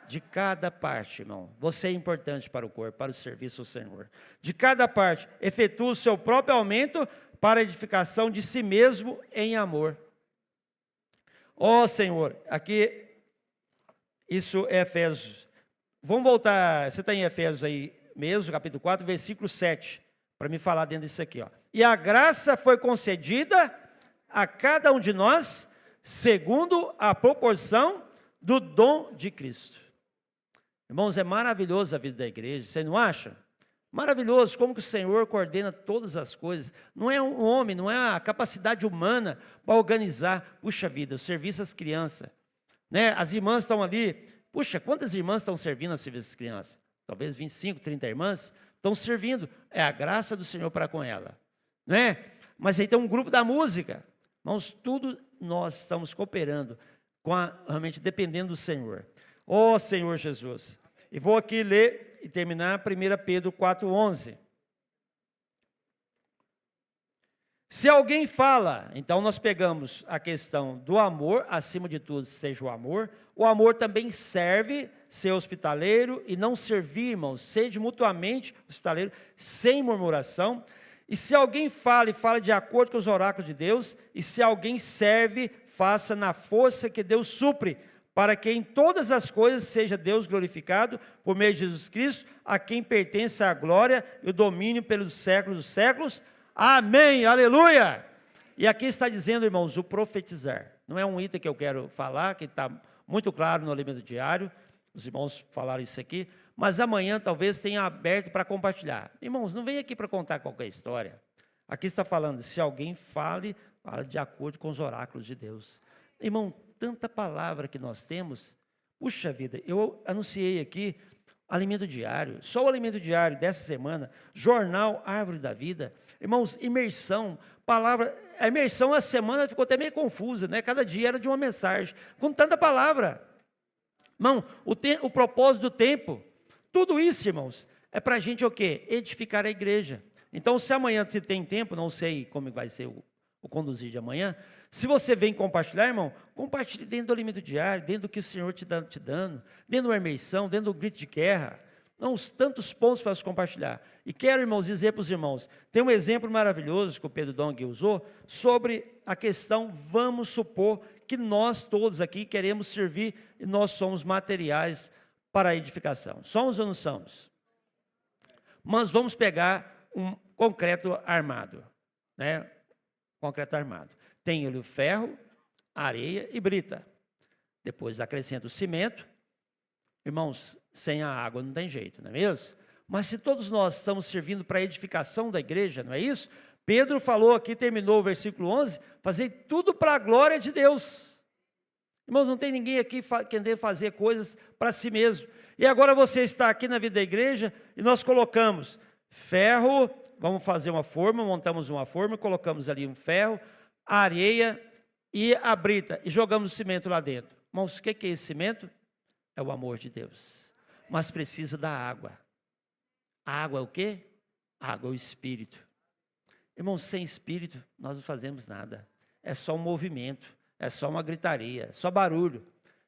De cada parte, irmão. Você é importante para o corpo, para o serviço ao Senhor. De cada parte, efetua o seu próprio aumento para a edificação de si mesmo em amor. Ó Senhor, aqui, isso é Efésios. Vamos voltar, você está em Efésios aí mesmo, capítulo 4, versículo 7, para me falar dentro disso aqui, ó. E a graça foi concedida a cada um de nós, segundo a proporção do dom de Cristo. Irmãos, é maravilhoso a vida da igreja, você não acha? Maravilhoso, como que o Senhor coordena todas as coisas. Não é um homem, não é a capacidade humana para organizar. Puxa vida, o serviço às crianças, né? As irmãs estão ali, puxa, quantas irmãs estão servindo a serviço às crianças? Talvez 25, 30 irmãs estão servindo. É a graça do Senhor para com ela, né? Mas aí tem um grupo da música. Irmãos, tudo nós estamos cooperando, realmente dependendo do Senhor. Ó Senhor Jesus. E vou aqui ler e terminar 1 Pedro 4,11. Se alguém fala, então nós pegamos a questão do amor, acima de tudo seja o amor também serve ser hospitaleiro e não servir, irmãos, sede mutuamente hospitaleiro, sem murmuração. E se alguém fala, e fala de acordo com os oráculos de Deus, e se alguém serve, faça na força que Deus supre, para que em todas as coisas seja Deus glorificado, por meio de Jesus Cristo, a quem pertence a glória e o domínio pelos séculos dos séculos. Amém, aleluia! E aqui está dizendo, irmãos, o profetizar. Não é um item que eu quero falar, que está muito claro no alimento diário, os irmãos falaram isso aqui, mas amanhã talvez tenha aberto para compartilhar. Irmãos, não vem aqui para contar qualquer história. Aqui está falando, se alguém fale de acordo com os oráculos de Deus. Irmão, tanta palavra que nós temos, puxa vida, eu anunciei aqui alimento diário, só o alimento diário dessa semana, jornal Árvore da Vida, irmãos, imersão, palavra, a imersão a semana ficou até meio confusa, né? Cada dia era de uma mensagem, com tanta palavra. Irmão, o propósito do tempo, tudo isso, irmãos, é para a gente o quê? Edificar a igreja. Então, se amanhã você tem tempo, não sei como vai ser o conduzir de amanhã, se você vem compartilhar, irmão, compartilhe dentro do alimento diário, dentro do que o Senhor te dando, dentro da imersão, dentro do grito de guerra. Não, os tantos pontos para se compartilhar. E quero, irmãos, dizer para os irmãos, tem um exemplo maravilhoso que o Pedro Dong usou, sobre a questão, vamos supor que nós todos aqui queremos servir e nós somos materiais para a edificação. Somos ou não somos? Mas vamos pegar um concreto armado, né? Concreto armado. Tem ali o ferro, areia e brita. Depois acrescenta o cimento. Irmãos, sem a água não tem jeito, não é mesmo? Mas se todos nós estamos servindo para a edificação da igreja, não é isso? Pedro falou aqui, terminou o versículo 11, fazer tudo para a glória de Deus. Irmãos, não tem ninguém aqui querendo fazer coisas para si mesmo. E agora você está aqui na vida da igreja e nós colocamos ferro, vamos fazer uma forma, montamos uma forma, colocamos ali um ferro, areia e a brita, e jogamos o cimento lá dentro. Irmãos, o que é esse cimento? É o amor de Deus. Mas precisa da água. A água é o quê? A água é o Espírito. Irmãos, sem espírito nós não fazemos nada. É só um movimento, é só uma gritaria, é só barulho.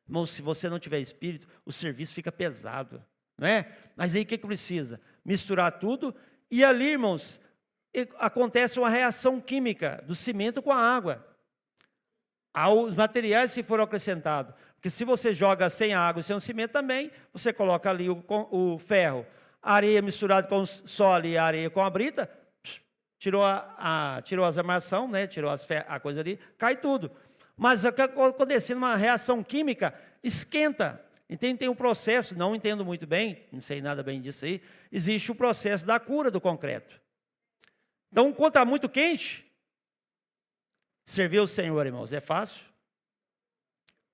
Irmãos, se você não tiver espírito, o serviço fica pesado, não é? Mas aí o que precisa? Misturar tudo e ali, irmãos, acontece uma reação química do cimento com a água. Os materiais que foram acrescentados. Porque se você joga sem a água e sem o cimento também, você coloca ali o ferro, a areia misturada com só ali a areia com a brita, tirou as armação, né? Tirou a coisa ali, cai tudo. Mas o que acontece numa reação química, esquenta. Então tem um processo, não entendo muito bem, não sei nada bem disso aí, existe o processo da cura do concreto. Então, quando está muito quente, servir o Senhor, irmãos, é fácil?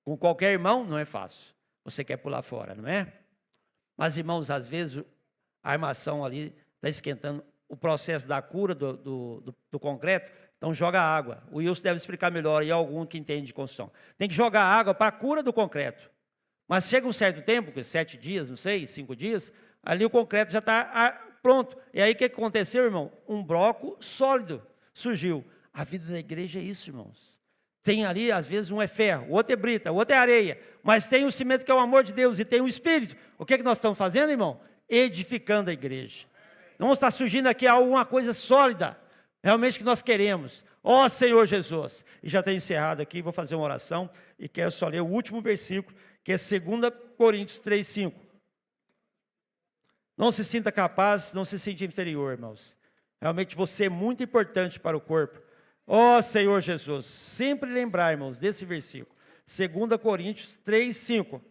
Com qualquer irmão, não é fácil. Você quer pular fora, não é? Mas, irmãos, às vezes a armação ali está esquentando o processo da cura do concreto, então joga água. O Wilson deve explicar melhor, e algum que entende de construção. Tem que jogar água para a cura do concreto. Mas chega um certo tempo, 7 dias, não sei, 5 dias, ali o concreto já está pronto. E aí o que aconteceu, irmão? Um bloco sólido surgiu. A vida da igreja é isso, irmãos. Tem ali, às vezes, um é ferro, o outro é brita, o outro é areia, mas tem o cimento que é o amor de Deus e tem o Espírito. O que nós estamos fazendo, irmão? Edificando a igreja. Não está surgindo aqui alguma coisa sólida, realmente que nós queremos. Ó Senhor Jesus. E já está encerrado aqui, vou fazer uma oração e quero só ler o último versículo, que é 2 Coríntios 3:5. Não se sinta capaz, não se sinta inferior, irmãos. Realmente você é muito importante para o corpo. Ó Senhor Jesus, sempre lembrar, irmãos, desse versículo. 2 Coríntios 3:5.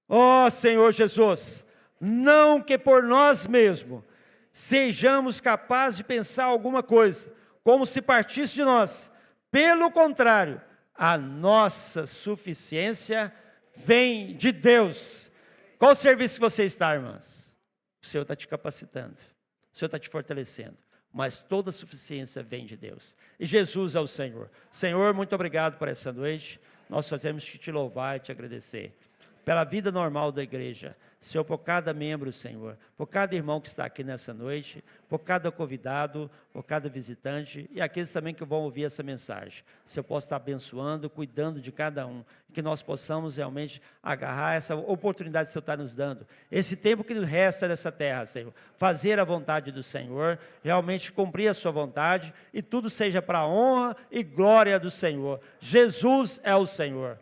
Ó Senhor Jesus, não que por nós mesmos sejamos capazes de pensar alguma coisa, como se partisse de nós. Pelo contrário, a nossa suficiência vem de Deus. Qual serviço você está, irmãs? O Senhor está te capacitando, o Senhor está te fortalecendo, mas toda a suficiência vem de Deus. E Jesus é o Senhor. Senhor, muito obrigado por essa noite. Nós só temos que te louvar e te agradecer pela vida normal da igreja. Senhor, por cada membro, Senhor, por cada irmão que está aqui nessa noite, por cada convidado, por cada visitante e aqueles também que vão ouvir essa mensagem. Senhor, possa estar abençoando, cuidando de cada um, que nós possamos realmente agarrar essa oportunidade que o Senhor está nos dando, esse tempo que nos resta nessa terra, Senhor, fazer a vontade do Senhor, realmente cumprir a sua vontade e tudo seja para a honra e glória do Senhor. Jesus é o Senhor.